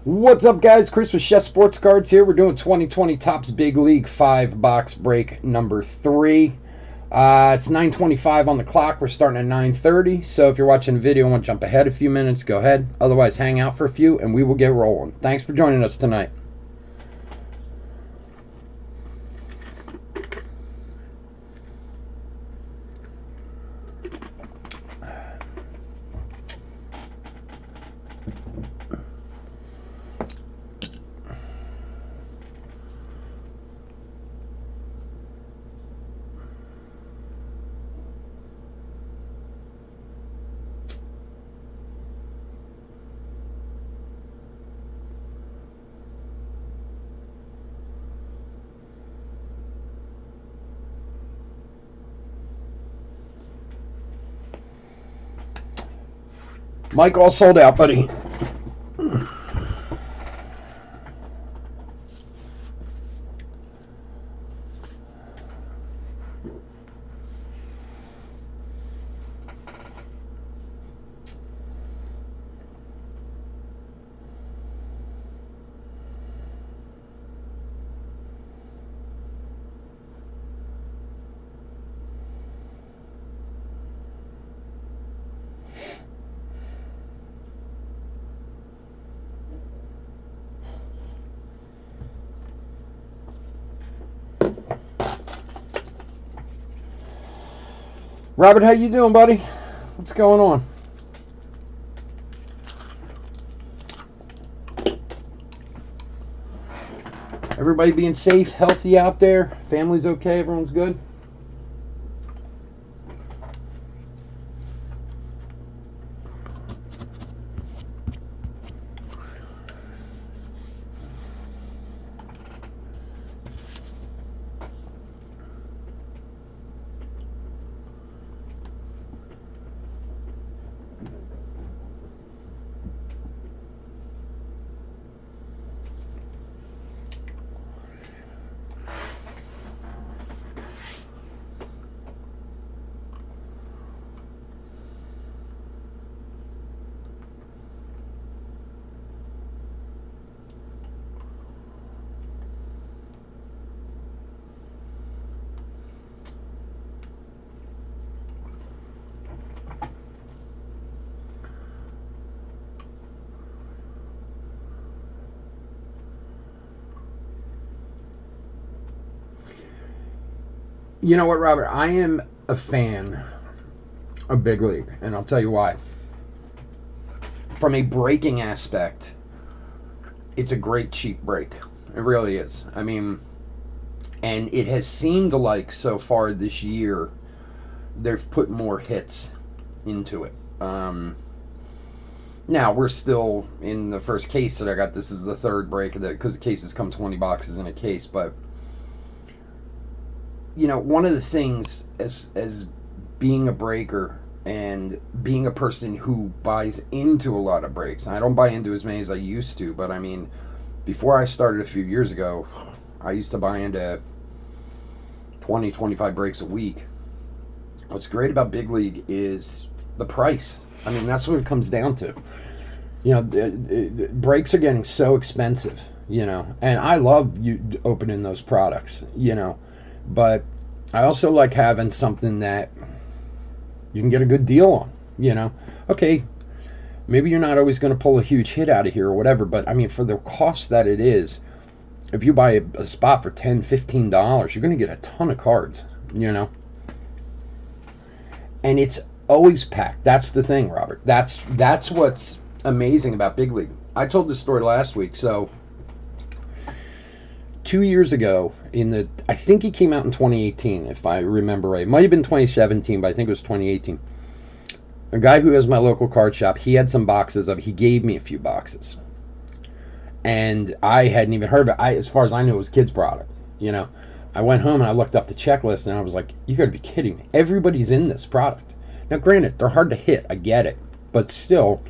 What's up, guys? Chris with Chef Sports Cards here. We're doing 2020 Topps Big League 5-box break number 3. It's 9:25 on the clock. We're starting at 9:30. So if you're watching the video and want to jump ahead a few minutes, go ahead. Otherwise, hang out for a few and we will get rolling. Thanks for joining us tonight. Mike, all sold out, buddy. Robert, how you doing, buddy? What's going on? Everybody being safe, healthy out there? Family's okay? Everyone's good? You know what, Robert? I am a fan of Big League, and I'll tell you why. From a breaking aspect, it's a great cheap break. It really is. I mean, and it has seemed like so far this year, they've put more hits into it. Now, we're still in the first case that I got. This is the third break of that, because the cases come 20 boxes in a case, but you know, one of the things as being a breaker and being a person who buys into a lot of breaks, I don't buy into as many as I used to, but I mean, before I started a few years ago, I used to buy into 20, 25 breaks a week. What's great about Big League is the price. I mean, that's what it comes down to. You know, breaks are getting so expensive, you know, and I love you opening those products, you know. But I also like having something that you can get a good deal on, you know. Okay, maybe you're not always going to pull a huge hit out of here or whatever, but I mean, for the cost that it is, if you buy a spot for $10, $15, you're going to get a ton of cards, you know. And it's always packed. That's the thing, Robert. That's what's amazing about Big League. I told this story last week, so 2 years ago, I think he came out in 2018, if I remember right. It might have been 2017, but I think it was 2018. A guy who has my local card shop, he had some boxes of it. He gave me a few boxes. And I hadn't even heard of it. As far as I knew, it was kids' product, you know. I went home and I looked up the checklist, and I was like, you got to be kidding me. Everybody's in this product. Now, granted, they're hard to hit. I get it. But still,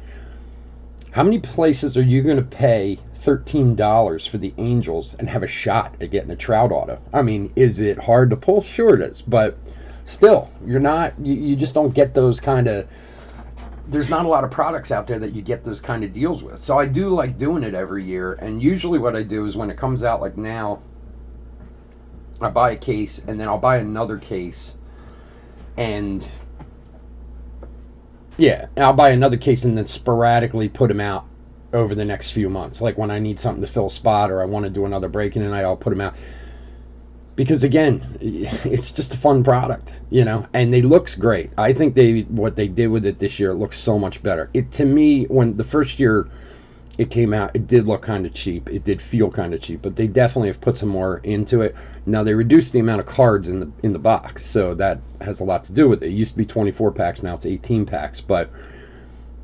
how many places are you going to pay $13 for the Angels and have a shot at getting a Trout auto? I mean, is it hard to pull? Sure it is, but still, you just don't get those kind of there's not a lot of products out there that you get those kind of deals with. So I do like doing it every year. And usually what I do is when it comes out, like now, I buy a case and then I'll buy another case. And yeah, I'll buy another case and then sporadically put them out over the next few months. Like when I need something to fill a spot or I want to do another break-in tonight, I'll put them out. Because again, it's just a fun product, you know, and it looks great. I think what they did with it this year, it looks so much better. It, to me, when the first year it came out, it did look kind of cheap. It did feel kind of cheap, but they definitely have put some more into it. Now they reduced the amount of cards in the box, so that has a lot to do with it. It used to be 24 packs, now it's 18 packs, but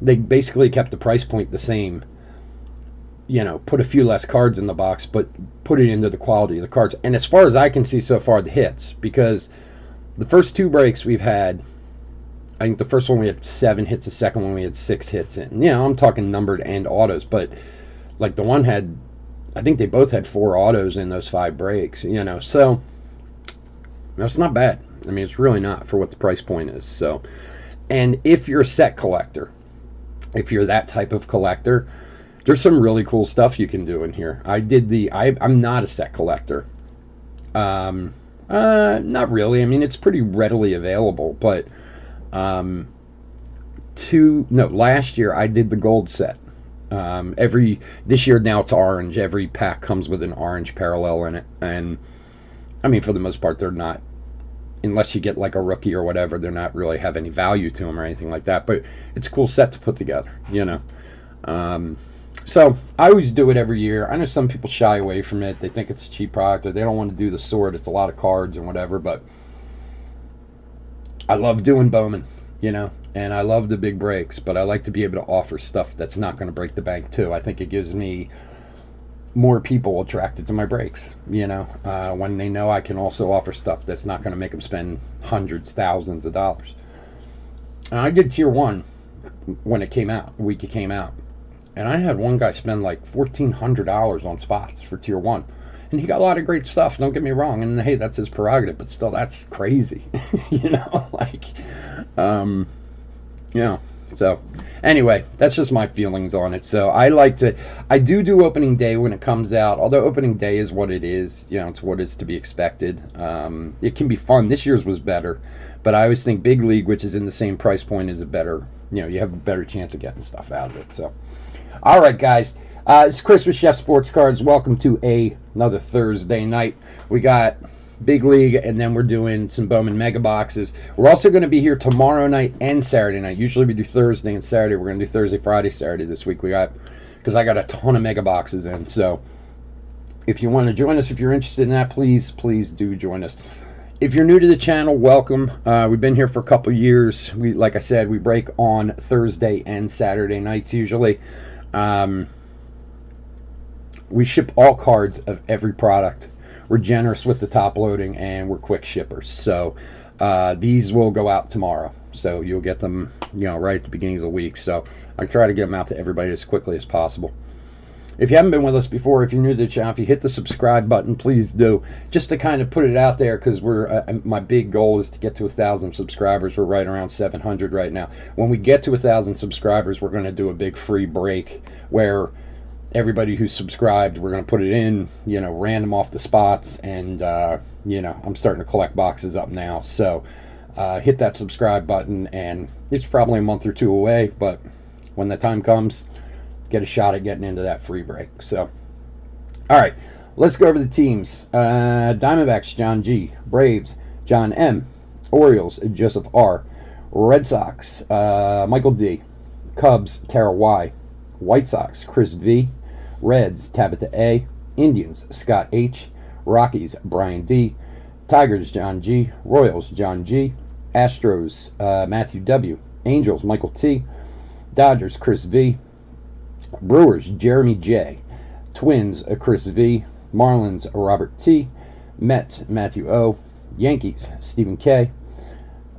they basically kept the price point the same. You know, put a few less cards in the box, but put it into the quality of the cards. And as far as I can see so far, the hits, because the first two breaks we've had, I think the first one we had 7 hits, the second one we had 6 hits in. You know, I'm talking numbered and autos, but like the one had, I think they both had 4 autos in those 5 breaks, you know, so that's not bad. I mean, it's really not for what the price point is. So, and if you're a set collector, if you're that type of collector, there's some really cool stuff you can do in here. I'm not a set collector. Not really. I mean, it's pretty readily available, but last year I did the gold set. This year now it's orange. Every pack comes with an orange parallel in it, and I mean, for the most part, they're not, unless you get like a rookie or whatever, they're not really have any value to them or anything like that. But it's a cool set to put together, you know. So I always do it every year. I know some people shy away from it. They think it's a cheap product, or they don't want to do the sword. It's a lot of cards and whatever, but I love doing Bowman, you know, and I love the big breaks, but I like to be able to offer stuff that's not going to break the bank too. I think it gives me more people attracted to my breaks, you know, when they know I can also offer stuff that's not going to make them spend hundreds, thousands of dollars. And I did tier 1 when it came out, the week it came out. And I had one guy spend like $1,400 on spots for tier 1. And he got a lot of great stuff, don't get me wrong. And hey, that's his prerogative, but still, that's crazy. You know, like, you know. So, anyway, that's just my feelings on it. So, I do opening day when it comes out. Although opening day is what it is. You know, it's what is to be expected. It can be fun. This year's was better. But I always think Big League, which is in the same price point, is a better, you know, you have a better chance of getting stuff out of it. So, all right, guys. It's Chris with Chef Sports Cards. Welcome to another Thursday night. We got Big League, and then we're doing some Bowman Mega Boxes. We're also going to be here tomorrow night and Saturday night. Usually we do Thursday and Saturday. We're going to do Thursday, Friday, Saturday this week. Because I got a ton of Mega Boxes in. So if you want to join us, if you're interested in that, please do join us. If you're new to the channel, welcome. We've been here for a couple years. Like I said, we break on Thursday and Saturday nights usually. We ship all cards of every product. We're generous with the top loading, and we're quick shippers. So these will go out tomorrow. So you'll get them, you know, right at the beginning of the week. So I try to get them out to everybody as quickly as possible. If you haven't been with us before, if you're new to the channel, if you hit the subscribe button, please do. Just to kind of put it out there, because my big goal is to get to 1,000 subscribers. We're right around 700 right now. When we get to 1,000 subscribers, we're going to do a big free break where everybody who's subscribed, we're going to put it in, you know, random off the spots. And, you know, I'm starting to collect boxes up now. So hit that subscribe button, and it's probably a month or 2 away. But when the time comes, get a shot at getting into that free break. So, all right, let's go over the teams. Diamondbacks, John G. Braves, John M. Orioles, Joseph R. Red Sox, Michael D. Cubs, Carol Y. White Sox, Chris V. Reds, Tabitha A. Indians, Scott H. Rockies, Brian D. Tigers, John G. Royals, John G. Astros, Matthew W. Angels, Michael T. Dodgers, Chris V. Brewers, Jeremy J. Twins, Chris V. Marlins, Robert T. Mets, Matthew O. Yankees, Stephen K.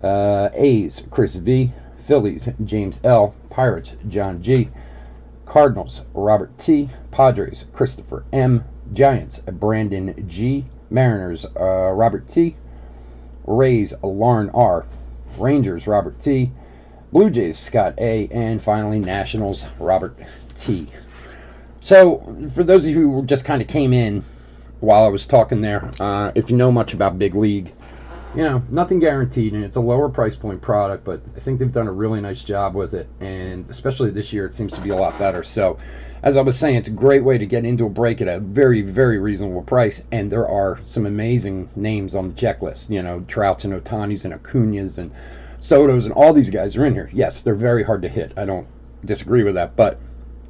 A's, Chris V. Phillies, James L. Pirates, John G. Cardinals, Robert T. Padres, Christopher M. Giants, Brandon G. Mariners, Robert T. Rays, Lauren R. Rangers, Robert T. Blue Jays, Scott A. And finally, Nationals, Robert T. So, for those of you who just kind of came in while I was talking there, if you know much about Big League, you know, nothing guaranteed, and it's a lower price point product, but I think they've done a really nice job with it, and especially this year it seems to be a lot better. So, as I was saying, it's a great way to get into a break at a very, very reasonable price, and there are some amazing names on the checklist. You know, Trouts and Otanis and Acuñas and Sotos and all these guys are in here. Yes, they're very hard to hit. I don't disagree with that, but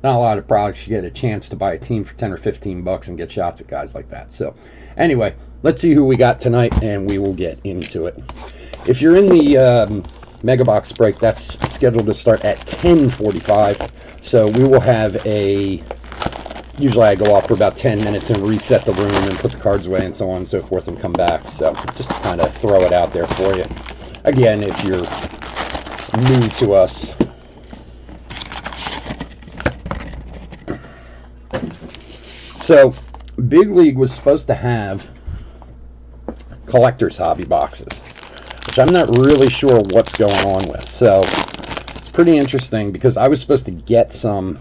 not a lot of products you get a chance to buy a team for 10 or 15 bucks and get shots at guys like that. So, anyway, let's see who we got tonight, and we will get into it. If you're in the Mega Box break, that's scheduled to start at 10:45. So we will have usually I go off for about 10 minutes and reset the room and put the cards away and so on and so forth and come back. So just to kind of throw it out there for you. Again, if you're new to us. So Big League was supposed to have collector's hobby boxes, which I'm not really sure what's going on with. So it's pretty interesting because I was supposed to get some.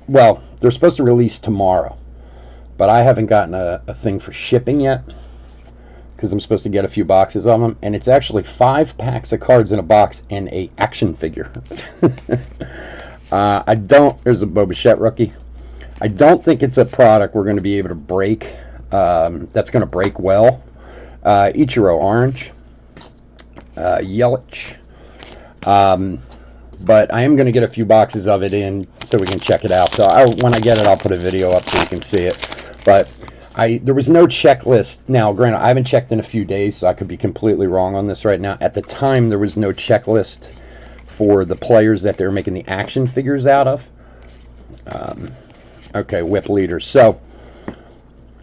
Well, they're supposed to release tomorrow, but I haven't gotten a thing for shipping yet because I'm supposed to get a few boxes of them, and it's actually 5 packs of cards in a box and a action figure. There's a Bo Bichette rookie. I don't think it's a product we're going to be able to break. That's going to break well. Ichiro orange, Yelich. But I am going to get a few boxes of it in so we can check it out. So when I get it, I'll put a video up so you can see it. But there was no checklist. Now, granted, I haven't checked in a few days, so I could be completely wrong on this right now. At the time, there was no checklist for the players that they were making the action figures out of. Okay, whip leaders. So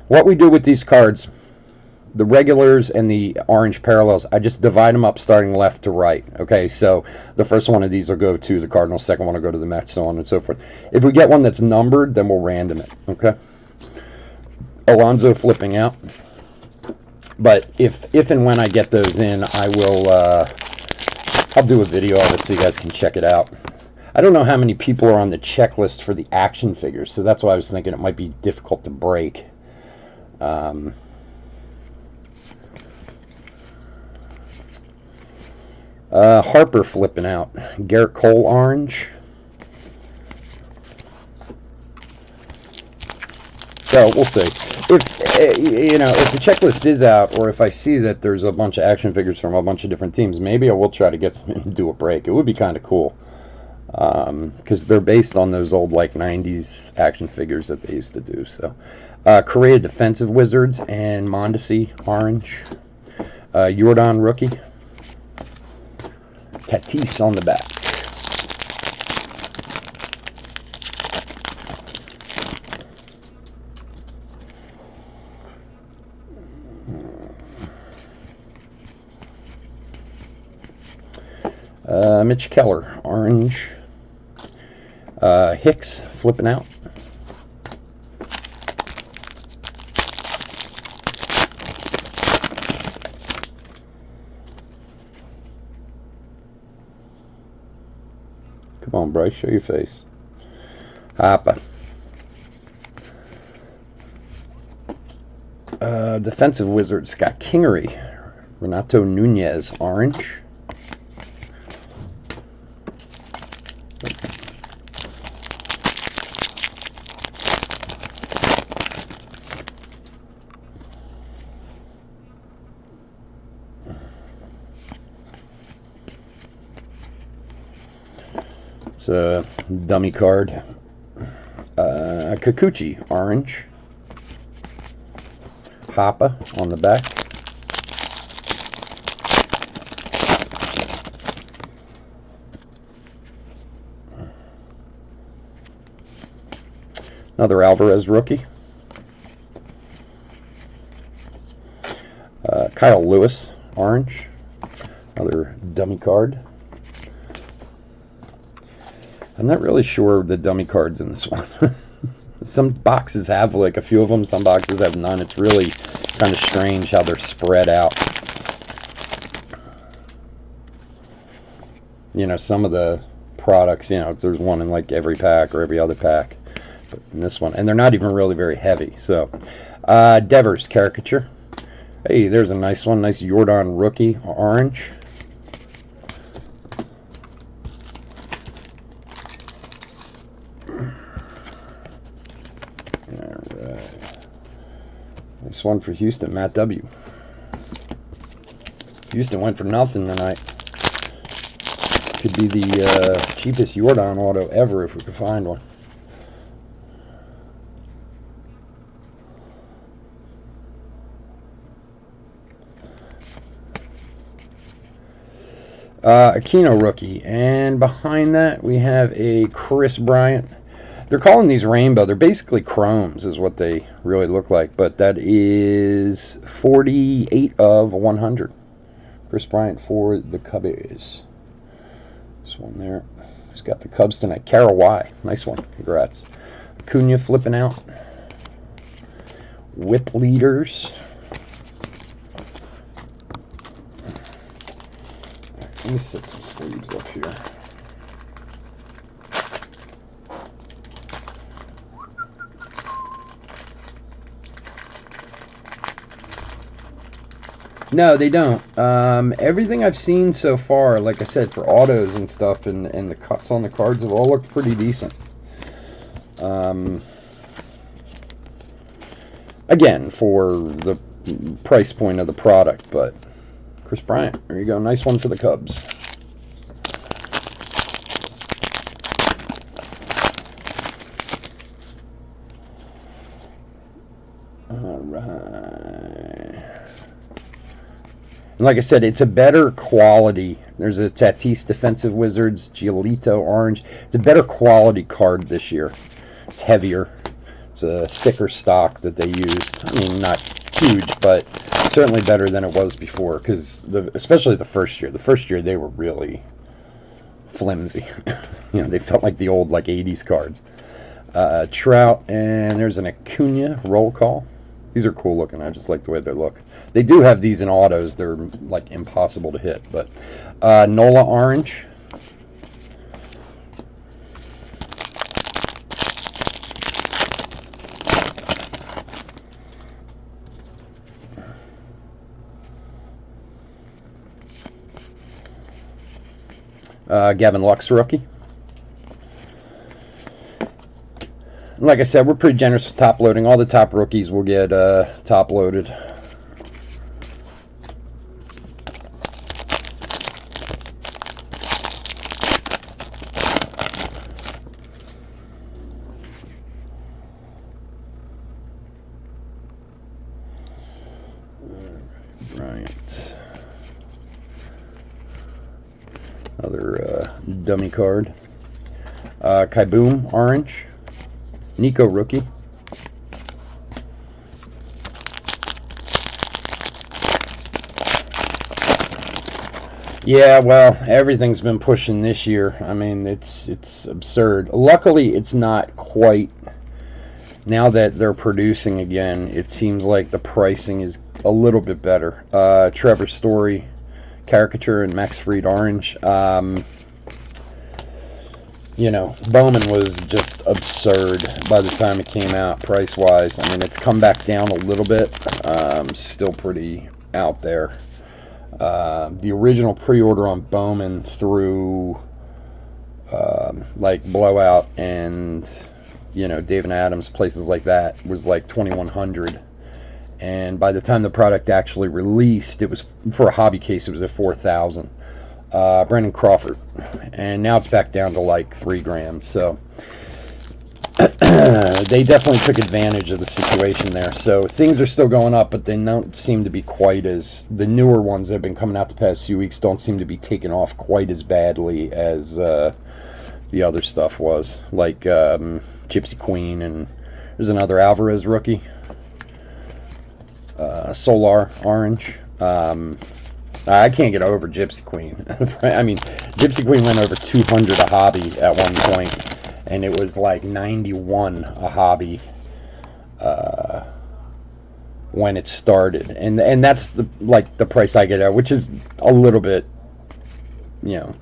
what we do with these cards, the regulars and the orange parallels, I just divide them up starting left to right. Okay, so the first one of these will go to the Cardinals, second one will go to the Mets, so on and so forth. If we get one that's numbered, then we'll random it. Okay. Alonso flipping out. But if and when I get those in, I will I'll do a video of it so you guys can check it out. I don't know how many people are on the checklist for the action figures, so that's why I was thinking it might be difficult to break. Harper flipping out. Garrett Cole orange. So we'll see. If the checklist is out, or if I see that there's a bunch of action figures from a bunch of different teams, maybe I will try to get some and do a break. It would be kind of cool. Because they're based on those old like 90s action figures that they used to do. So Correa defensive wizards and Mondesi orange. Jordan rookie. Tatis on the back. Mitch Keller orange. Hicks flipping out. Come on, Bryce, show your face. Hoppa. Defensive wizard Scott Kingery. Renato Nunez orange. It's a dummy card. Kikuchi orange. Hoppa on the back. Another Alvarez rookie. Kyle Lewis orange. Another dummy card. I'm not really sure of the dummy cards in this one. Some boxes have like a few of them, some boxes have none. It's really kind of strange how they're spread out. You know, some of the products, you know, there's one in like every pack or every other pack. But in this one, and they're not even really very heavy. So, Devers caricature. Hey, there's a nice one. Nice Jordan rookie orange. Alright. Nice one for Houston, Matt W. Houston went for nothing tonight. Could be the cheapest Jordan auto ever if we could find one. Aquino rookie, and behind that we have a Kris Bryant. They're calling these rainbow. They're basically chromes is what they really look like, but that is 48 of 100. Kris Bryant for the Cubbies. This one there. He's got the Cubs tonight. Carol Y. Nice one. Congrats. Acuna flipping out. Whip leaders. Let me set some sleeves up here. No, they don't. Everything I've seen so far, like I said, for autos and stuff, and the cuts on the cards have all looked pretty decent. Again, for the price point of the product, but Kris Bryant, there you go. Nice one for the Cubs. All right. And like I said, it's a better quality. There's a Tatis Defensive Wizards Giolito Orange. It's a better quality card this year. It's heavier. It's a thicker stock that they used. I mean, not huge, but certainly better than it was before. Because especially the first year. The first year they were really flimsy. You know, they felt like the old 80s cards. Trout, and there's an Acuna roll call. These are cool looking. I just like the way they look. They do have these in autos. They're like impossible to hit. But Nola orange. Gavin Lux rookie. Like I said, we're pretty generous with top loading. All the top rookies will get top loaded. Bryant. Another dummy card. Kaiboom orange. Nico rookie. Yeah, well, everything's been pushing this year. I mean, it's absurd. Luckily, it's not quite. Now that they're producing again, it seems like the pricing is a little bit better. Trevor Story caricature and Max Fried orange. You know, Bowman was just absurd by the time it came out, price-wise. I mean, it's come back down a little bit. Still pretty out there. The original pre-order on Bowman through, like, Blowout and, you know, Dave and Adams, places like that, was like $2,100. And by the time the product actually released, it was, for a hobby case, it was at $4,000. Brandon Crawford, and now it's back down to like $3,000. So they definitely took advantage of the situation there. So things are still going up, but they don't seem to be quite as, the newer ones that have been coming out the past few weeks don't seem to be taking off quite as badly as the other stuff was, like Gypsy Queen, and there's another Alvarez rookie, Solar orange. I can't get over Gypsy Queen. I mean, Gypsy Queen went over 200 a hobby at one point, and it was like 91 a hobby when it started, and that's the price I get at, which is a little bit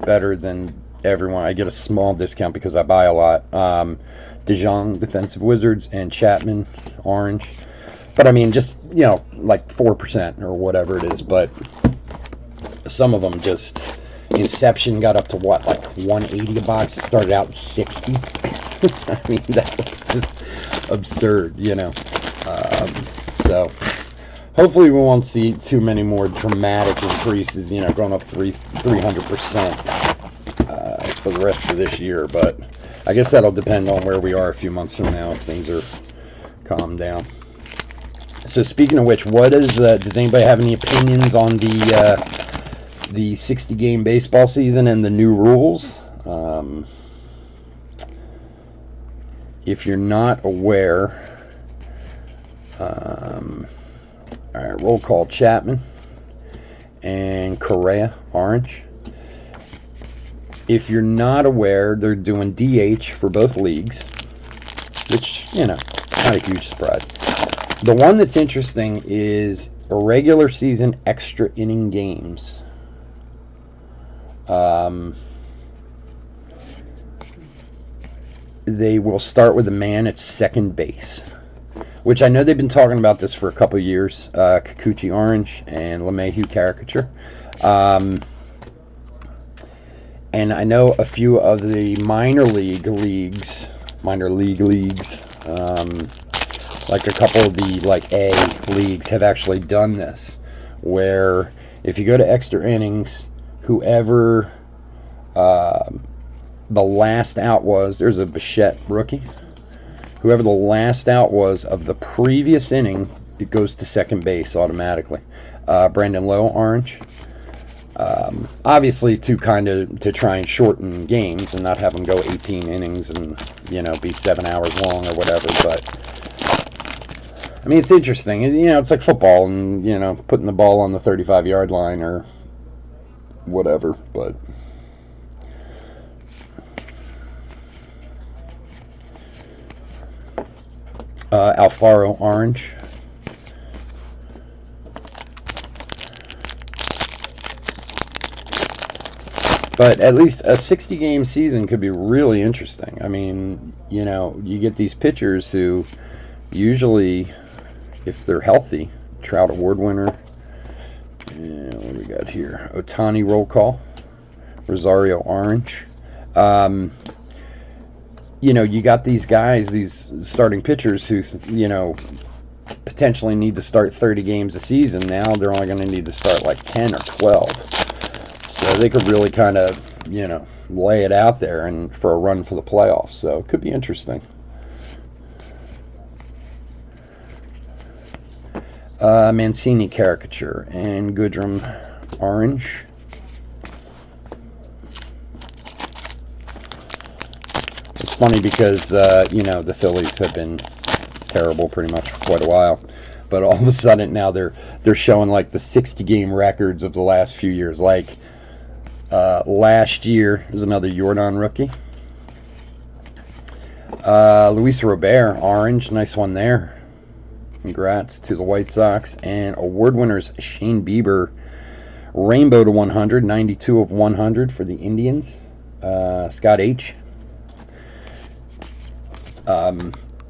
better than everyone. I get a small discount because I buy a lot. DeJong, defensive Wizards, and Chapman, orange. But I mean, just, like 4% or whatever it is. But some of them just, Inception got up to what, like 180 a box? It started out at 60. I mean, that was just absurd, So hopefully we won't see too many more dramatic increases, going up 300% for the rest of this year. But I guess that'll depend on where we are a few months from now if things are calmed down. So speaking of which, does anybody have any opinions on the 60-game baseball season and the new rules? If you're not aware, all right, roll call: Chapman and Correa, orange. If you're not aware, they're doing DH for both leagues, which, not a huge surprise. The one that's interesting is regular season extra inning games. They will start with a man at second base, which I know they've been talking about this for a couple of years. Kikuchi, orange, and LeMahieu, caricature. And I know a few of the minor league leagues, like a couple of the A leagues have actually done this, where if you go to extra innings, whoever the last out was, there's a Bichette rookie, whoever the last out was of the previous inning, it goes to second base automatically. Brandon Lowe, orange. Obviously to try and shorten games and not have them go 18 innings and be 7 hours long or whatever. But I mean, it's interesting. It's like football and putting the ball on the 35-yard line or whatever. But Alfaro, orange. But at least a 60-game season could be really interesting. I mean, you get these pitchers who usually, if they're healthy, Trout Award winner. And what do we got here? Ohtani, roll call. Rosario, orange. You got these guys, these starting pitchers who, potentially need to start 30 games a season. Now they're only going to need to start like 10 or 12. So they could really kind of, lay it out there and for a run for the playoffs. So it could be interesting. Mancini, caricature, and Goodrum, orange. It's funny because, the Phillies have been terrible pretty much for quite a while. But all of a sudden now they're showing like the 60-game records of the last few years. Like, last year, there's another Jordan rookie. Luis Robert, orange. Nice one there. Congrats to the White Sox. And award winners, Shane Bieber, rainbow to 100, 92 of 100 for the Indians. Scott H.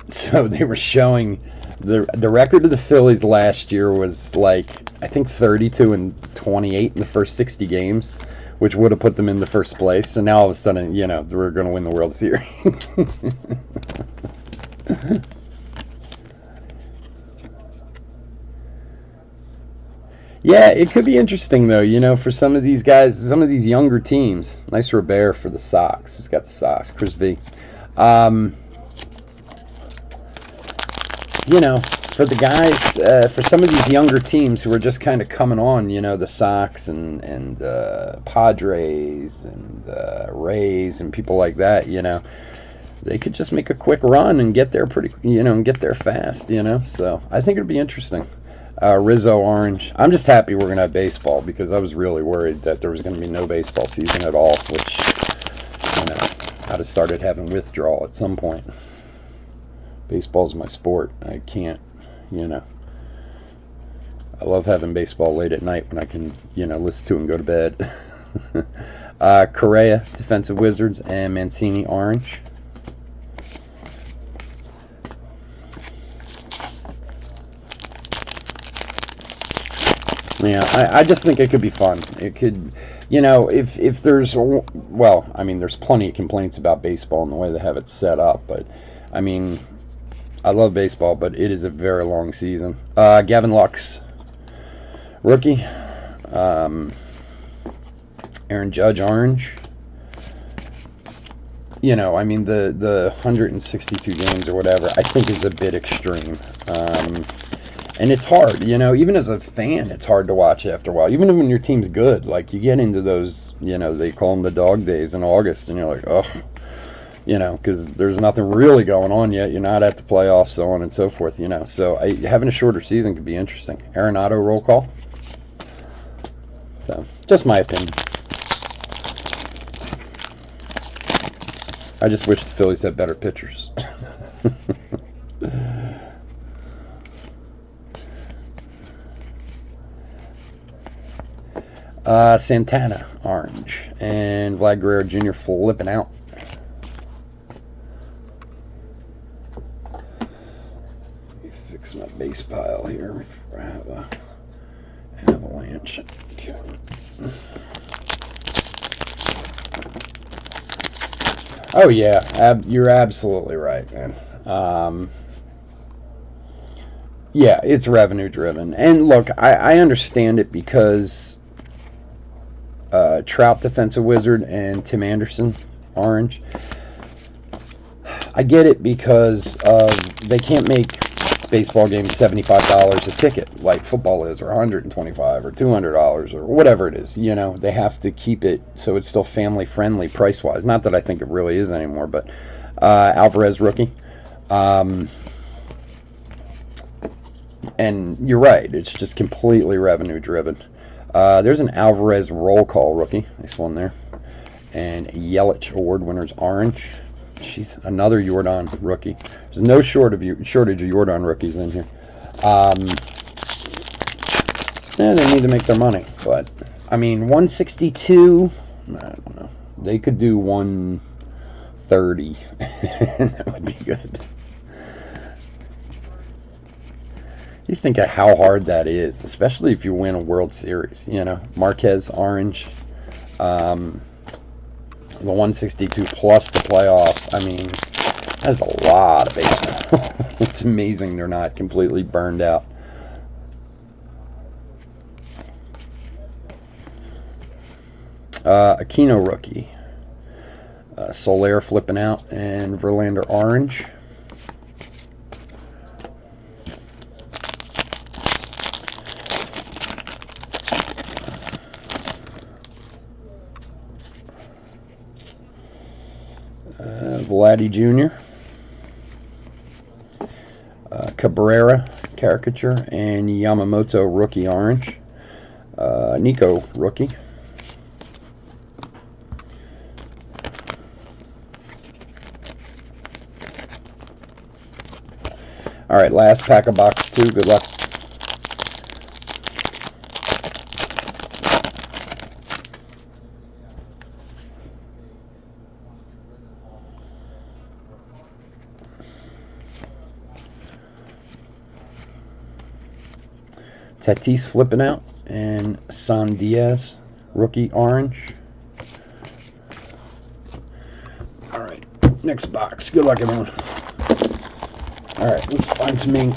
So they were showing the record of the Phillies last year was like, I think 32 and 28 in the first 60 games, which would have put them in the first place. So now all of a sudden, we're going to win the World Series. Yeah, it could be interesting, though, for some of these guys, some of these younger teams. Nice Robert for the Sox. Who's got the Sox? Chris V. For the guys, for some of these younger teams who are just kind of coming on, the Sox and Padres and Rays and people like that, they could just make a quick run and get there and get there fast, So I think it'd be interesting. Rizzo, orange. I'm just happy we're going to have baseball because I was really worried that there was going to be no baseball season at all, which, I'd have started having withdrawal at some point. Baseball's my sport. I can't, I love having baseball late at night when I can, listen to it and go to bed. Correa, defensive Wizards, and Mancini, orange. Yeah, I just think it could be fun. It could, if there's, well, I mean, there's plenty of complaints about baseball and the way they have it set up, but, I mean, I love baseball, but it is a very long season. Gavin Lux, rookie. Aaron Judge, orange. I mean, the 162 games or whatever, I think is a bit extreme. And it's hard, even as a fan, it's hard to watch after a while. Even when your team's good, like, you get into those, they call them the dog days in August, and you're like, oh, because there's nothing really going on yet. You're not at the playoffs, so on and so forth, So having a shorter season could be interesting. Arenado, roll call. So, just my opinion. I just wish the Phillies had better pitchers. Santana, orange. And Vlad Guerrero Jr. flipping out. Let me fix my base pile here before I have an avalanche. Okay. Oh, yeah. You're absolutely right, man. Yeah, it's revenue driven. And look, I understand it because Trout, defensive Wizard, and Tim Anderson, orange. I get it because they can't make baseball games $75 a ticket like football is, or $125 or $200 or whatever it is. They have to keep it so it's still family friendly price wise. Not that I think it really is anymore, but Alvarez, rookie. And you're right, it's just completely revenue driven. There's an Alvarez roll call, rookie. Nice one there. And Yelich award winners, orange. Jeez, another Jordan rookie. There's no shortage of Jordan rookies in here. Yeah, they need to make their money, but I mean, 162. I don't know. They could do 130. That would be good. You think of how hard that is, especially if you win a World Series. Marquez, orange. The 162 plus the playoffs. I mean, that's a lot of baseball. It's amazing they're not completely burned out. Aquino, rookie. Soler flipping out, and Verlander, orange. Vladdy Jr. Cabrera, caricature, and Yamamoto, rookie, orange. Nico, rookie. All right, last pack of box 2. Good luck. Tatis flipping out, and San Diaz, rookie, orange. All right, next box. Good luck, everyone. All right, let's find some ink.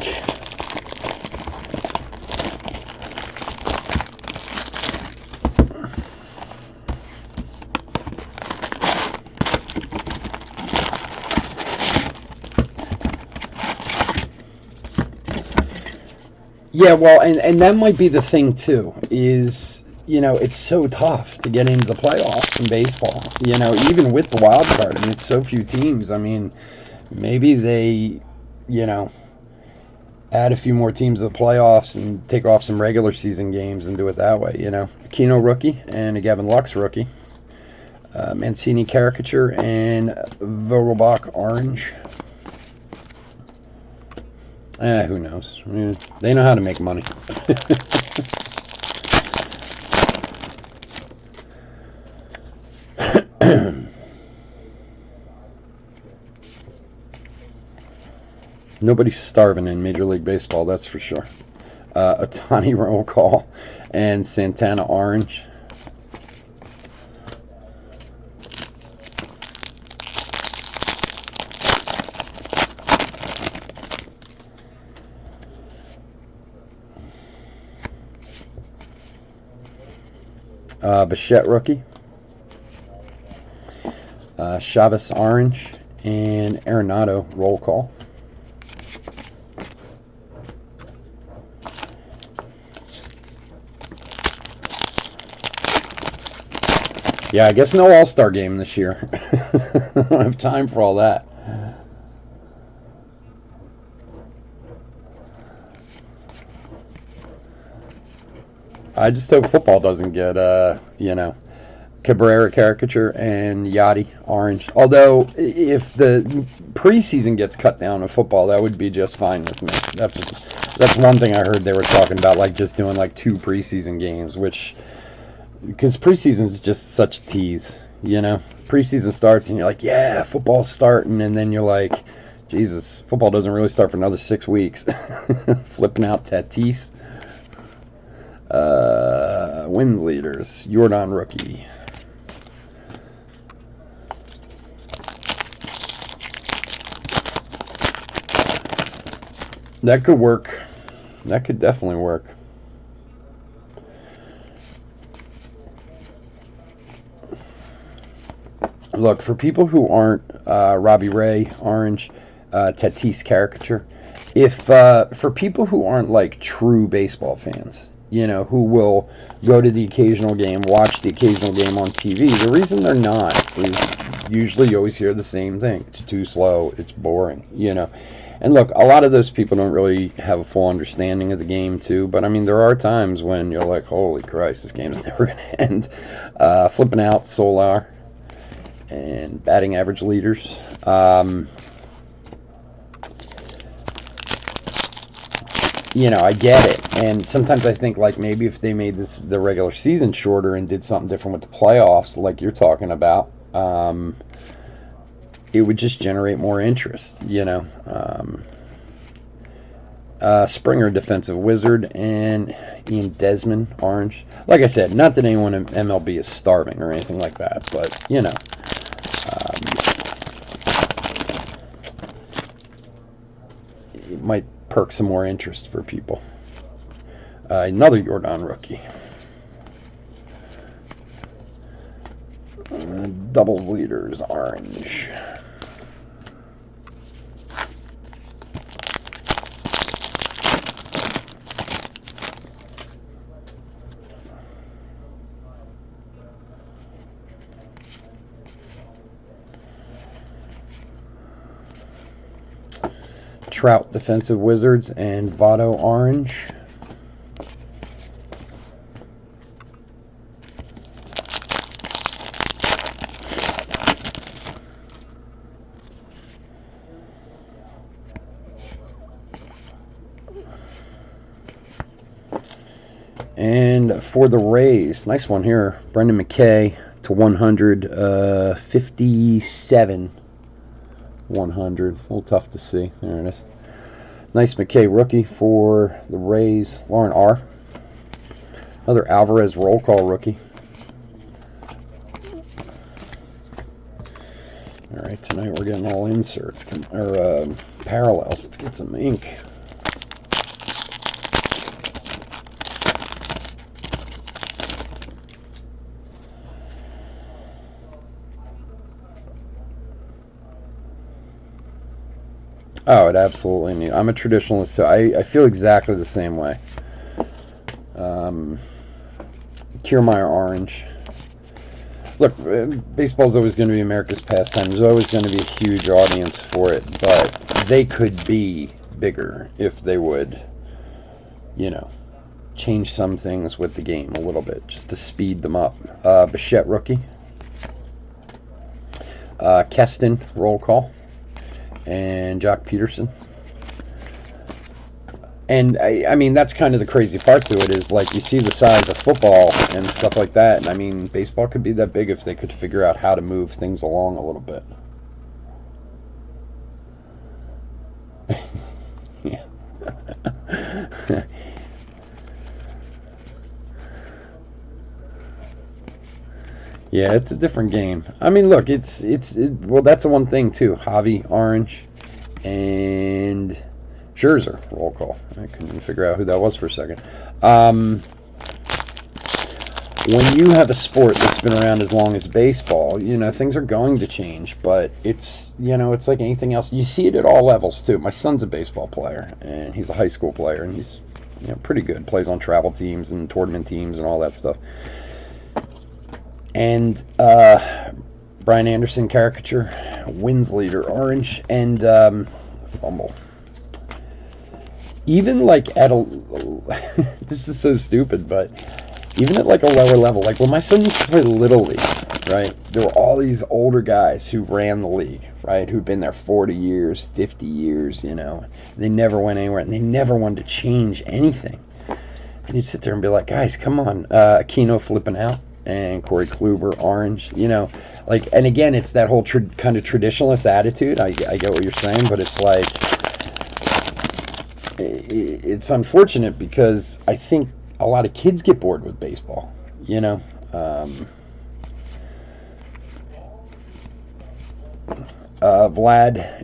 Yeah, well, and that might be the thing, too, is, it's so tough to get into the playoffs in baseball. Even with the wild card, I mean, it's so few teams. I mean, maybe they, add a few more teams to the playoffs and take off some regular season games and do it that way, Aquino, rookie, and a Gavin Lux, rookie. Mancini, caricature, and Vogelbach, orange. Who knows? They know how to make money. Nobody's starving in Major League Baseball, that's for sure. Otani roll call and Santana orange. Bichette rookie. Chavez orange and Arenado roll call. Yeah, I guess no All-Star game this year. I don't have time for all that. I just hope football doesn't get, Cabrera caricature and Yachty orange. Although, if the preseason gets cut down to football, that would be just fine with me. That's one thing I heard they were talking about, like just doing like 2 preseason games, which, because preseason is just such a tease, Preseason starts and you're like, yeah, football's starting, and then you're like, Jesus, football doesn't really start for another 6 weeks. Flipping out Tatis. Wins leaders. Jordan rookie. That could work. That could definitely work. Look, for people who aren't Robbie Ray, orange, Tatis caricature, if for people who aren't like true baseball fans, who will go to the occasional game, watch the occasional game on TV, the reason they're not is usually you always hear the same thing. It's too slow. It's boring, And look, a lot of those people don't really have a full understanding of the game, too. But, I mean, there are times when you're like, holy Christ, this game's never going to end. Flipping out Solar and batting average leaders. I get it. And sometimes I think, like, maybe if they made the regular season shorter and did something different with the playoffs, like you're talking about, it would just generate more interest, Springer, defensive wizard, and Ian Desmond, orange. Like I said, not that anyone in MLB is starving or anything like that, but, it might perk some more interest for people. Another Jordan rookie. Doubles leaders, orange. Trout, defensive wizards, and Votto, orange. And for the Rays, nice one here, Brendan McKay to 100, 57. 100. A little tough to see. There it is. Nice McKay rookie for the Rays. Lauren R. Another Alvarez roll call rookie. All right, tonight we're getting all inserts or parallels. Let's get some ink. Oh, it absolutely needs. I'm a traditionalist, so I feel exactly the same way. Kiermaier orange. Look, baseball's always going to be America's pastime. There's always going to be a huge audience for it, but they could be bigger if they would, change some things with the game a little bit, just to speed them up. Bichette rookie. Keston roll call. And Jock Peterson. And I mean, that's kind of the crazy part to it, is like you see the size of football and stuff like that, and I mean, baseball could be that big if they could figure out how to move things along a little bit. Yeah, it's a different game. I mean, look, well, that's the one thing too. Javi, Orange, and Scherzer roll call. I couldn't even figure out who that was for a second. When you have a sport that's been around as long as baseball, things are going to change. But it's like anything else. You see it at all levels too. My son's a baseball player, and he's a high school player, and he's pretty good. Plays on travel teams and tournament teams and all that stuff. And Brian Anderson caricature, wins leader, Orange, and fumble. Even like at a, this is so stupid, but even at like a lower level, like when my son used to play Little League, right, there were all these older guys who ran the league, right, who'd been there 40 years, 50 years, they never went anywhere, and they never wanted to change anything. And you'd sit there and be like, guys, come on, Aquino flipping out, and Corey Kluber, Orange, and again, it's that whole kind of traditionalist attitude. I get what you're saying, but it's like, it's unfortunate because I think a lot of kids get bored with baseball, Vlad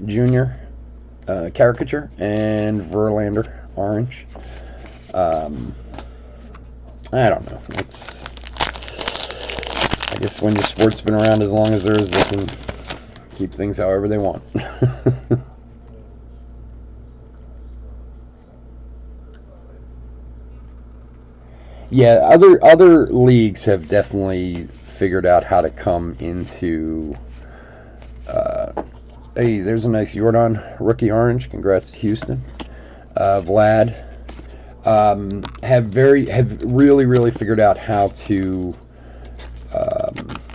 Jr. Caricature, and Verlander, Orange. I don't know. I guess when your sport's been around as long as there is, they can keep things however they want. Yeah, other leagues have definitely figured out how to come into. Hey, there's a nice Jordan rookie orange. Congrats to Houston. Vlad have really figured out how to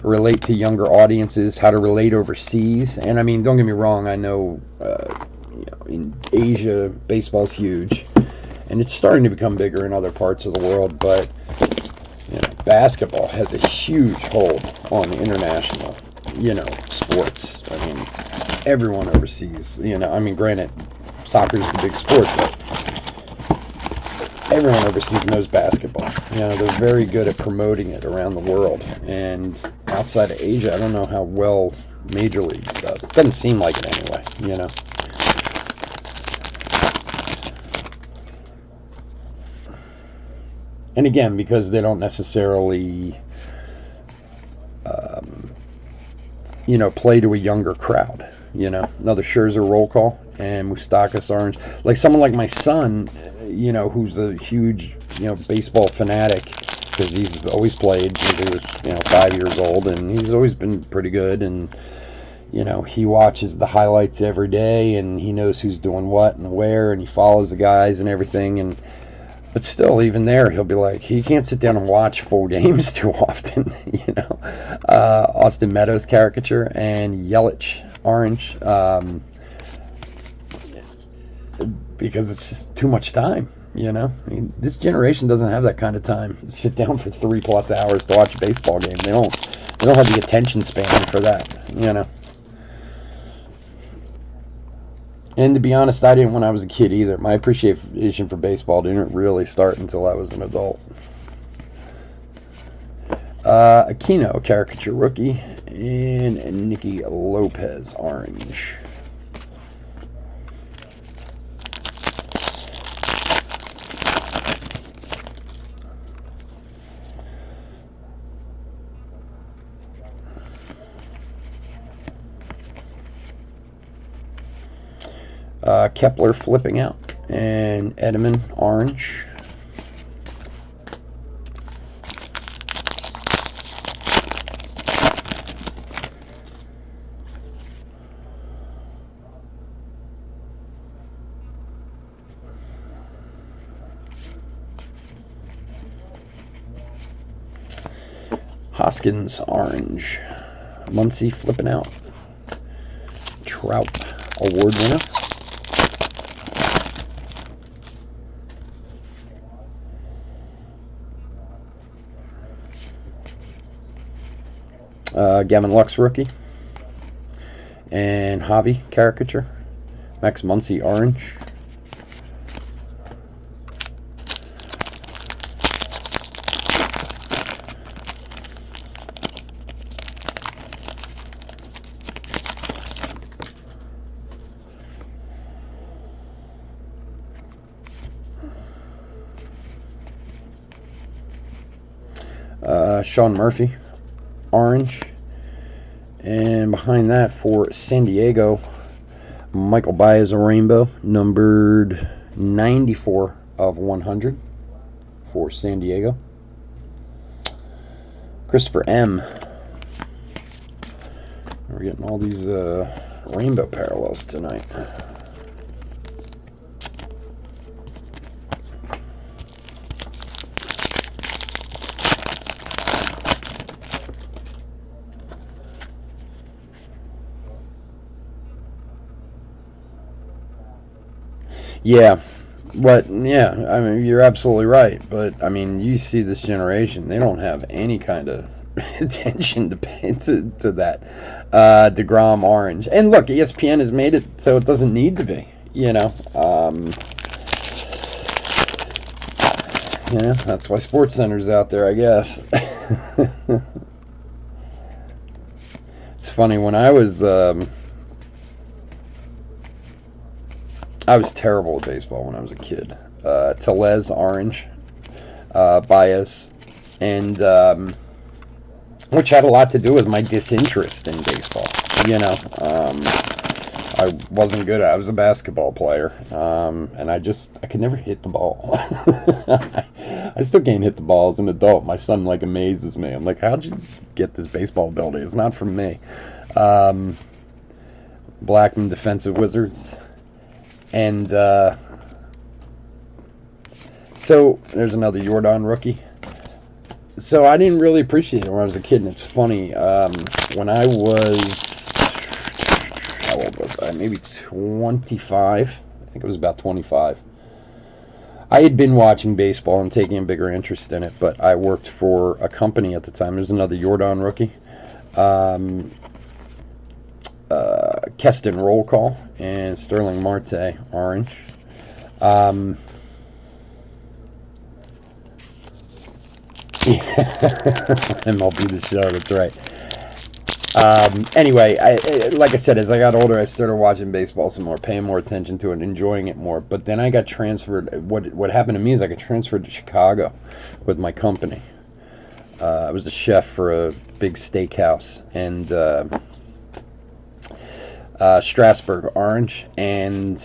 relate to younger audiences, how to relate overseas. And I mean, don't get me wrong. I know, in Asia, baseball's huge, and it's starting to become bigger in other parts of the world. But basketball has a huge hold on the international, sports. I mean, everyone overseas. I mean, granted, soccer is the big sport, but everyone overseas knows basketball. They're very good at promoting it around the world. And outside of Asia, I don't know how well Major Leagues does. It doesn't seem like it anyway, And again, because they don't necessarily, play to a younger crowd. Another Scherzer roll call and Moustakas Orange. Like someone like my son, who's a huge, baseball fanatic because he's always played since he was, 5 years old, and he's always been pretty good. And he watches the highlights every day, and he knows who's doing what and where, and he follows the guys and everything. But still, even there, he'll be like, he can't sit down and watch full games too often, Austin Meadows caricature and Yelich orange, because it's just too much time, I mean, this generation doesn't have that kind of time to sit down for 3+ hours to watch a baseball game. They don't have the attention span for that, And to be honest, I didn't when I was a kid either. My appreciation for baseball didn't really start until I was an adult. Aquino, caricature rookie, and Nicky Lopez, orange. Kepler flipping out, and Edelman orange. Hoskins orange. Muncy flipping out. Trout award winner. Gavin Lux rookie, and Javi caricature, Max Muncy orange, Sean Murphy, orange. And behind that for San Diego, Michael Baez, a rainbow, numbered 94 of 100 for San Diego. Christopher M. We're getting all these rainbow parallels tonight. Yeah, yeah, I mean, you're absolutely right. But, I mean, you see this generation, they don't have any kind of attention to pay to that. DeGrom orange. And look, ESPN has made it so it doesn't need to be, you know. Yeah, that's why SportsCenter's out there, I guess. It's funny, when I was terrible at baseball when I was a kid. Tellez, orange, Baez, and which had a lot to do with my disinterest in baseball. You know, I wasn't good at it. I was a basketball player, and I could never hit the ball. I still can't hit the ball as an adult. My son, like, amazes me. I'm like, how'd you get this baseball ability? It's not from me. Blackman, defensive Wizards. And so there's another Jordan rookie. So I didn't really appreciate it when I was a kid, and it's funny. When I was, how old was I? Maybe 25. I think it was about 25. I had been watching baseball and taking a bigger interest in it, but I worked for a company at the time. There's another Jordan rookie. Keston roll call, and Sterling Marte orange. MLB The Show, that's right. Anyway, like I said, as I got older, I started watching baseball some more, paying more attention to it, enjoying it more. But then I got transferred. What happened to me is I got transferred to Chicago with my company. I was a chef for a big steakhouse, and Strasburg orange, and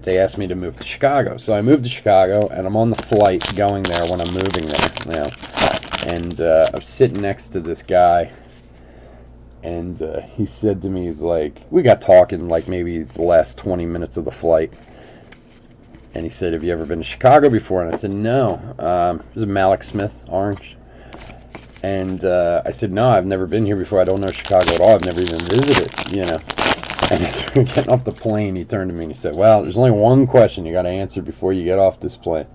they asked me to move to Chicago. So I moved to Chicago, and I'm on the flight going there when I'm moving there now. And I'm sitting next to this guy, and he said to me, he's like, we got talking like maybe the last 20 minutes of the flight. And he said, have you ever been to Chicago before? And I said, no. It was a Malik Smith orange. And I said, no, I've never been here before. I don't know Chicago at all. I've never even visited, you know. And as we were getting off the plane, he turned to me and he said, well, there's only one question you got to answer before you get off this plane.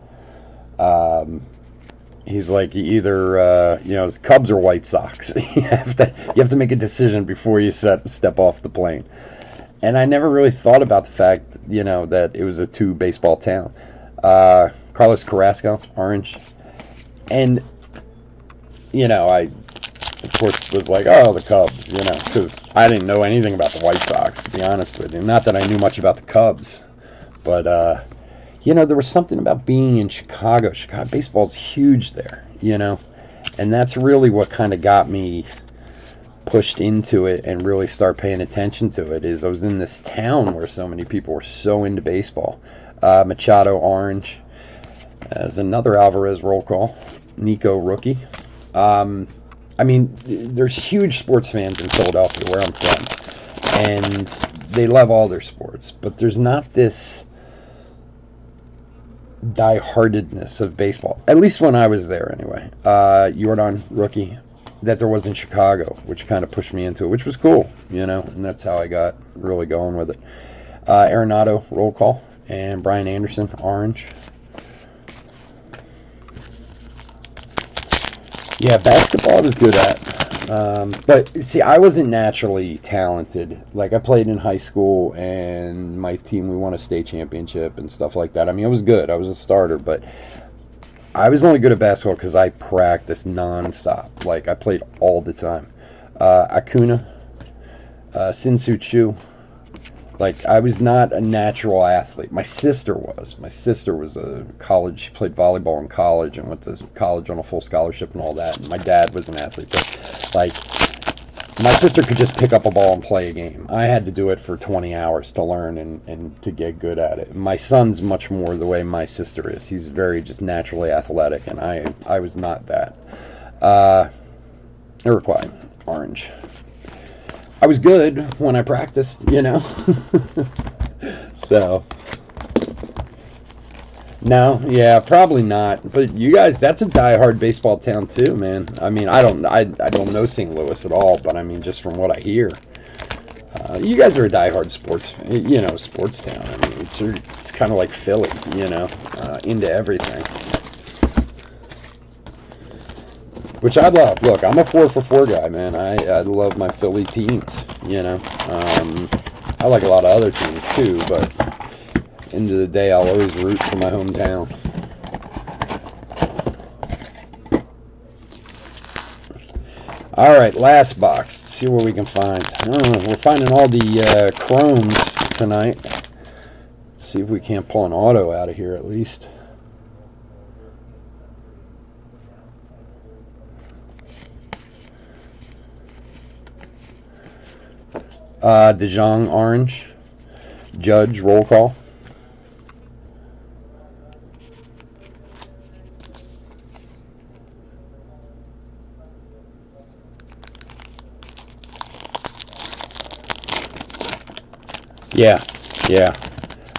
He's like, you either, it's Cubs or White Sox. you have to make a decision before you step off the plane. And I never really thought about the fact, that it was a two baseball town. Carlos Carrasco, orange. And, I, of course, was like, oh, the Cubs, because I didn't know anything about the White Sox, to be honest with you. Not that I knew much about the Cubs, but, there was something about being in Chicago. Chicago baseball's huge there, and that's really what kind of got me pushed into it and really start paying attention to it. Is I was in this town where so many people were so into baseball. Machado orange. There's another Alvarez roll call. Nico rookie. There's huge sports fans in Philadelphia, where I'm from, and they love all their sports, but there's not this die-heartedness of baseball, at least when I was there anyway. Jordan rookie, that there was in Chicago, which kind of pushed me into it, which was cool, and that's how I got really going with it. Arenado roll call, and Brian Anderson orange. Yeah, basketball I was good at. But, see, I wasn't naturally talented. Like, I played in high school, and my team, we won a state championship and stuff like that. I was good. I was a starter, but I was only good at basketball because I practiced nonstop. Like, I played all the time. Acuna, Sin-Soo Choo, Like, I was not a natural athlete. My sister was. My sister was a college. She played volleyball in college and went to college on a full scholarship and all that. And my dad was an athlete, but like, my sister could just pick up a ball and play a game. I had to do it for 20 hours to learn and to get good at it. My son's much more the way my sister is. He's very just naturally athletic, and I was not that. Iroquois, orange. I was good when I practiced, you know. So, no, yeah, probably not. But you guys, that's a diehard baseball town too, man. I mean, I don't know St. Louis at all, but I mean, just from what I hear, you guys are a diehard sports town. I mean, it's kind of like Philly, you know, into everything. Which I love. Look, I'm a 4-for-4 guy, man. I love my Philly teams, you know. I like a lot of other teams too, but end of the day, I'll always root for my hometown. All right, last box. Let's see what we can find. Oh, we're finding all the chromes tonight. Let's see if we can't pull an auto out of here at least. DeJong orange. Judge roll call. Yeah.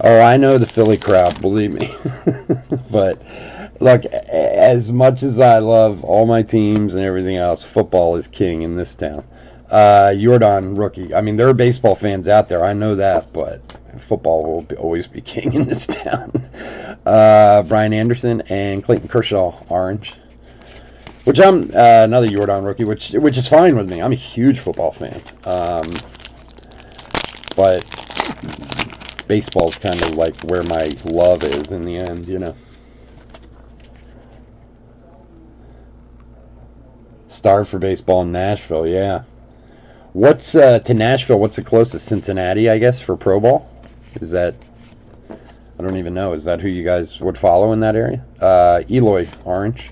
Oh, I know the Philly crowd, believe me. But look, as much as I love all my teams and everything else, football is king in this town. Jordan rookie. I mean, there are baseball fans out there. I know that, but football will always be king in this town. Brian Anderson and Clayton Kershaw, orange. Which I'm another Jordan rookie, which is fine with me. I'm a huge football fan, but baseball's kind of like where my love is in the end, you know. Star for baseball in Nashville, yeah. What's to Nashville? What's the closest? Cincinnati, I guess, for pro ball. Is that? I don't even know. Is that who you guys would follow in that area? Eloy, orange.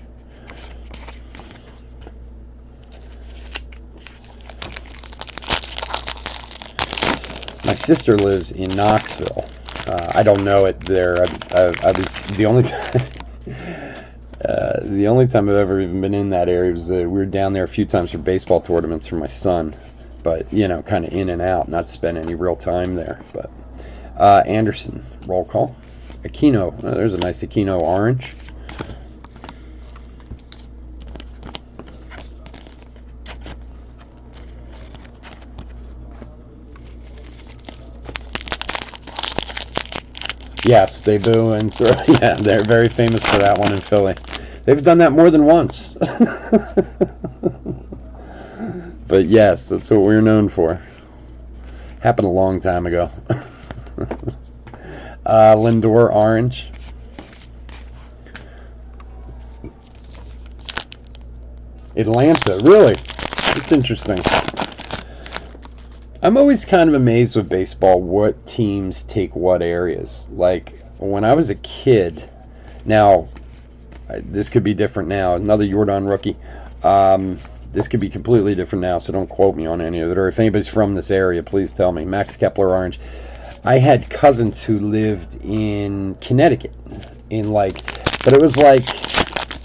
My sister lives in Knoxville. I don't know it there. I was the only time. The only time I've ever even been in that area was we were down there a few times for baseball tournaments for my son. But, you know, kind of in and out, not spend any real time there. But Anderson, roll call. Aquino, there's a nice Aquino orange. Yes, they boo and throw. Yeah, they're very famous for that one in Philly. They've done that more than once. But yes, that's what we're known for. Happened a long time ago. Lindor orange. Atlanta, really? It's interesting. I'm always kind of amazed with baseball what teams take what areas. Like, when I was a kid, now, this could be different now. Another Jordan rookie. This could be completely different now, so don't quote me on any of it. Or if anybody's from this area, please tell me. Max Kepler orange. I had cousins who lived in Connecticut, but it was like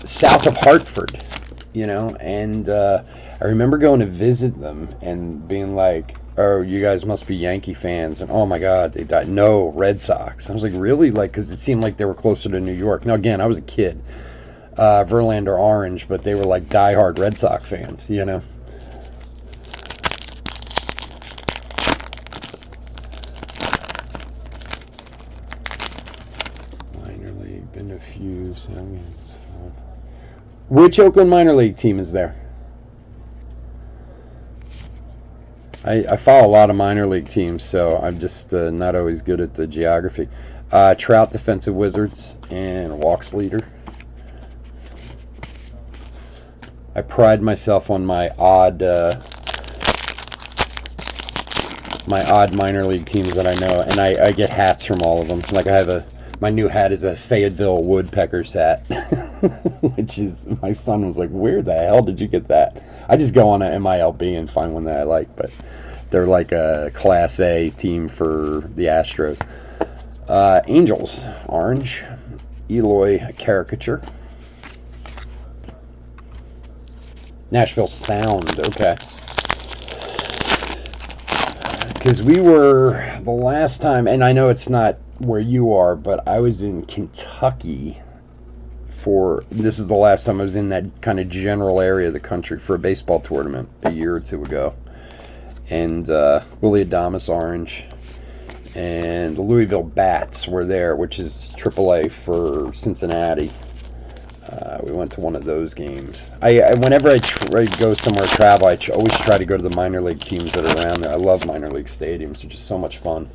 south of Hartford, you know. And I remember going to visit them and being like, "Oh, you guys must be Yankee fans," and oh my God, they died. No, Red Sox. I was like, really? Like, because it seemed like they were closer to New York. Now, again, I was a kid. Verlander orange, but they were like diehard Red Sox fans, you know. Minor league, been a few. Which Oakland minor league team is there? I follow a lot of minor league teams, so I'm just not always good at the geography. Trout, defensive Wizards, and walks leader. I pride myself on my odd my odd minor league teams that I know, and I get hats from all of them. Like I have my new hat is a Fayetteville Woodpeckers hat, which is, my son was like, where the hell did you get that? I just go on a MILB and find one that I like, but they're like a Class A team for the Astros. Angels, orange. Eloy caricature. Nashville Sound, okay. Because we were, the last time, and I know it's not where you are, but I was in Kentucky this is the last time I was in that kind of general area of the country for a baseball tournament a year or two ago. And Willie Adames orange and the Louisville Bats were there, which is AAA for Cincinnati. We went to one of those games. Whenever I go somewhere travel, I always try to go to the minor league teams that are around there. I love minor league stadiums; they're just so much fun.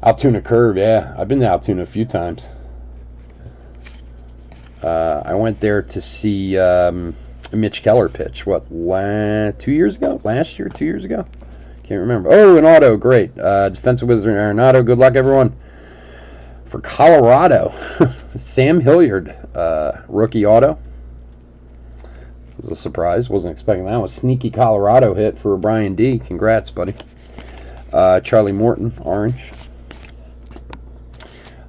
Altoona Curve, yeah, I've been to Altoona a few times. I went there to see Mitch Keller pitch. What, 2 years ago? Last year? 2 years ago? Can't remember. Oh, an auto, great. Defensive Wizard Arenado. Good luck, everyone. For Colorado, Sam Hilliard, rookie auto. It was a surprise. Wasn't expecting that. Was sneaky Colorado hit for Brian D. Congrats, buddy. Charlie Morton, orange.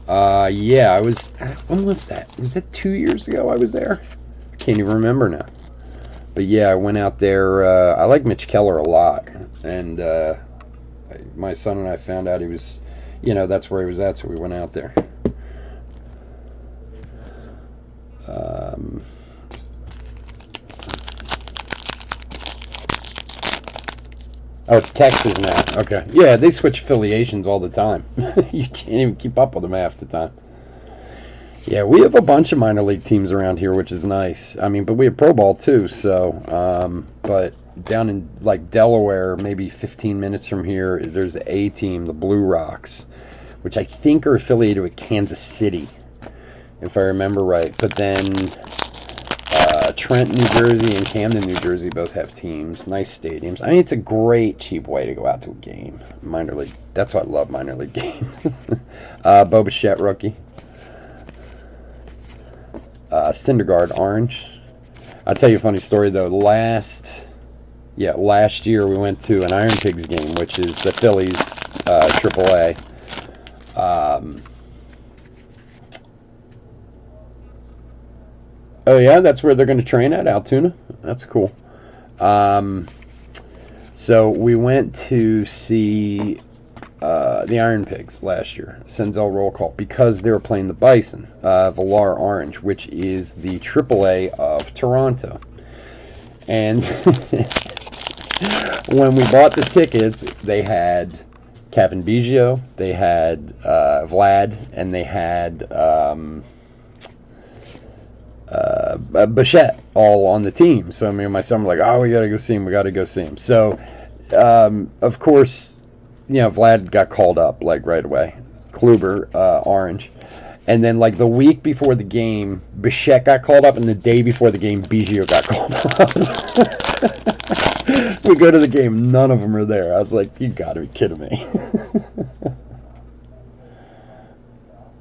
Yeah, I was. When was that? Was that 2 years ago? I was there. I can't even remember now. But yeah, I went out there. I like Mitch Keller a lot, and my son and I found out he was. That's where he was at, so we went out there. Oh, it's Texas now. Okay. Yeah, they switch affiliations all the time. You can't even keep up with them half the time. Yeah, we have a bunch of minor league teams around here, which is nice. I mean, but we have Pro Ball too, so, but down in, like, Delaware, maybe 15 minutes from here, there's a team, the Blue Rocks, which I think are affiliated with Kansas City, if I remember right. But then Trent, New Jersey, and Camden, New Jersey both have teams. Nice stadiums. I mean, it's a great, cheap way to go out to a game. Minor league. That's why I love minor league games. Bo Bichette, rookie. Syndergaard, orange. I'll tell you a funny story, though. Last year we went to an Iron Pigs game, which is the Phillies AAA. Oh yeah, that's where they're going to train at, Altoona. That's cool. So we went to see the Iron Pigs last year, Senzel roll call, because they were playing the Bison, Villar Orange, which is the AAA of Toronto. And when we bought the tickets, they had Kevin Biggio, they had Vlad, and they had Bichette all on the team. So me and my son were like, oh, we gotta go see him. So of course, Vlad got called up like right away. Kluber, orange. And then like the week before the game, Bichette got called up, and the day before the game, Biggio got called up. We go to the game, none of them are there. I was like, you gotta be kidding me.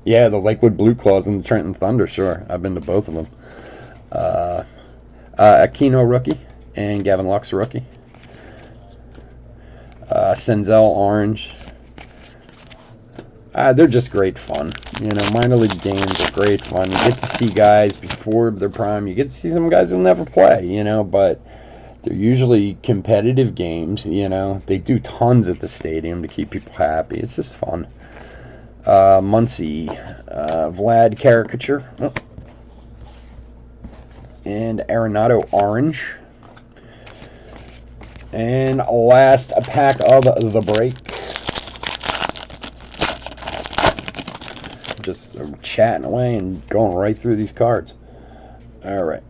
Yeah, the Lakewood Blue Claws and the Trenton Thunder, sure. I've been to both of them. Aquino, rookie, and Gavin Lux, rookie. Senzel, orange. They're just great fun. Minor league games are great fun. You get to see guys before their prime. You get to see some guys who'll never play, but they're usually competitive games, They do tons at the stadium to keep people happy. It's just fun. Muncie, Vlad caricature. Oh. And Arenado orange. And last, a pack of the break. Just chatting away and going right through these cards. All right.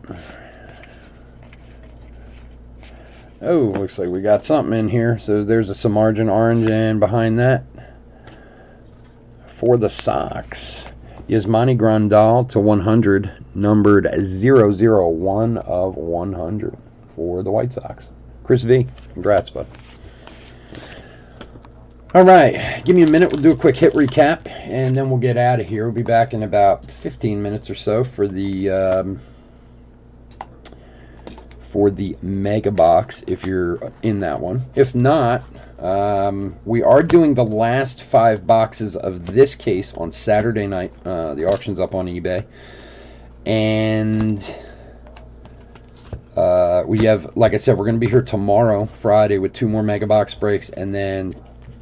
Oh, looks like we got something in here. So there's a Samardzija orange, and behind that, for the Sox, Yasmani Grandal to 100, numbered 001 of 100 for the White Sox. Chris V, congrats, bud. All right, give me a minute. We'll do a quick hit recap, and then we'll get out of here. We'll be back in about 15 minutes or so for the mega box, if you're in that one. If not, we are doing the last 5 boxes of this case on Saturday night. The auction's up on eBay, and we have, like I said, we're going to be here tomorrow, Friday, with 2 more mega box breaks, and then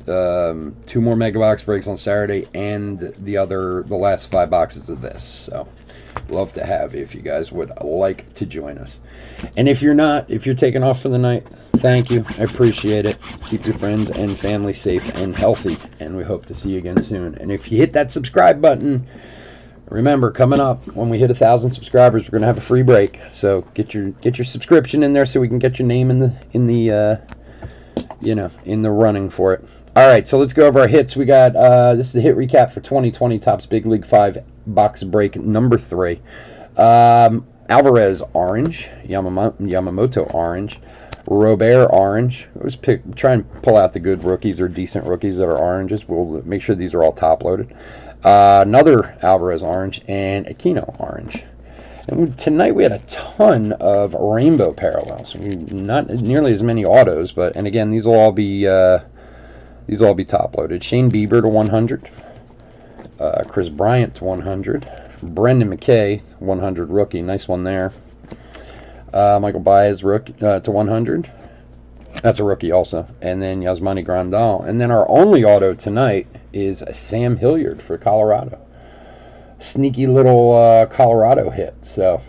2 more mega box breaks on Saturday, and the last 5 boxes of this. So love to have you if you guys would like to join us. And if you're not, if you're taking off for the night, thank you. I appreciate it. Keep your friends and family safe and healthy, and we hope to see you again soon. And if you hit that subscribe button, remember, coming up when we hit 1,000 subscribers, we're gonna have a free break. So get your subscription in there so we can get your name in the running for it. All right, so let's go over our hits. We got this is a hit recap for 2020 Topps Big League 5 box break number 3. Alvarez orange, Yamamoto orange, Robert orange. Let's try and pull out the good rookies or decent rookies that are oranges. We'll make sure these are all top loaded. Another Alvarez orange and Aquino orange. And tonight we had a ton of rainbow parallels. Not nearly as many autos, and again, these will all be top loaded. Shane Bieber to 100, Chris Bryant to 100, Brendan McKay 100 rookie, nice one there. Michael Baez rookie to 100. That's a rookie also. And then Yasmani Grandal. And then our only auto tonight is Sam Hilliard for Colorado. Sneaky little Colorado hit. So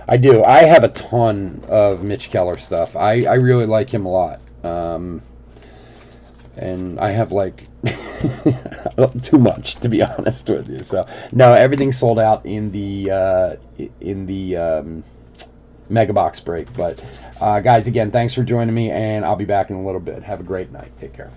I have a ton of Mitch Keller stuff. I really like him a lot. And I have like too much, to be honest with you. So no, everything's sold out in the mega box break. But guys, again, thanks for joining me, and I'll be back in a little bit. Have a great night. Take care.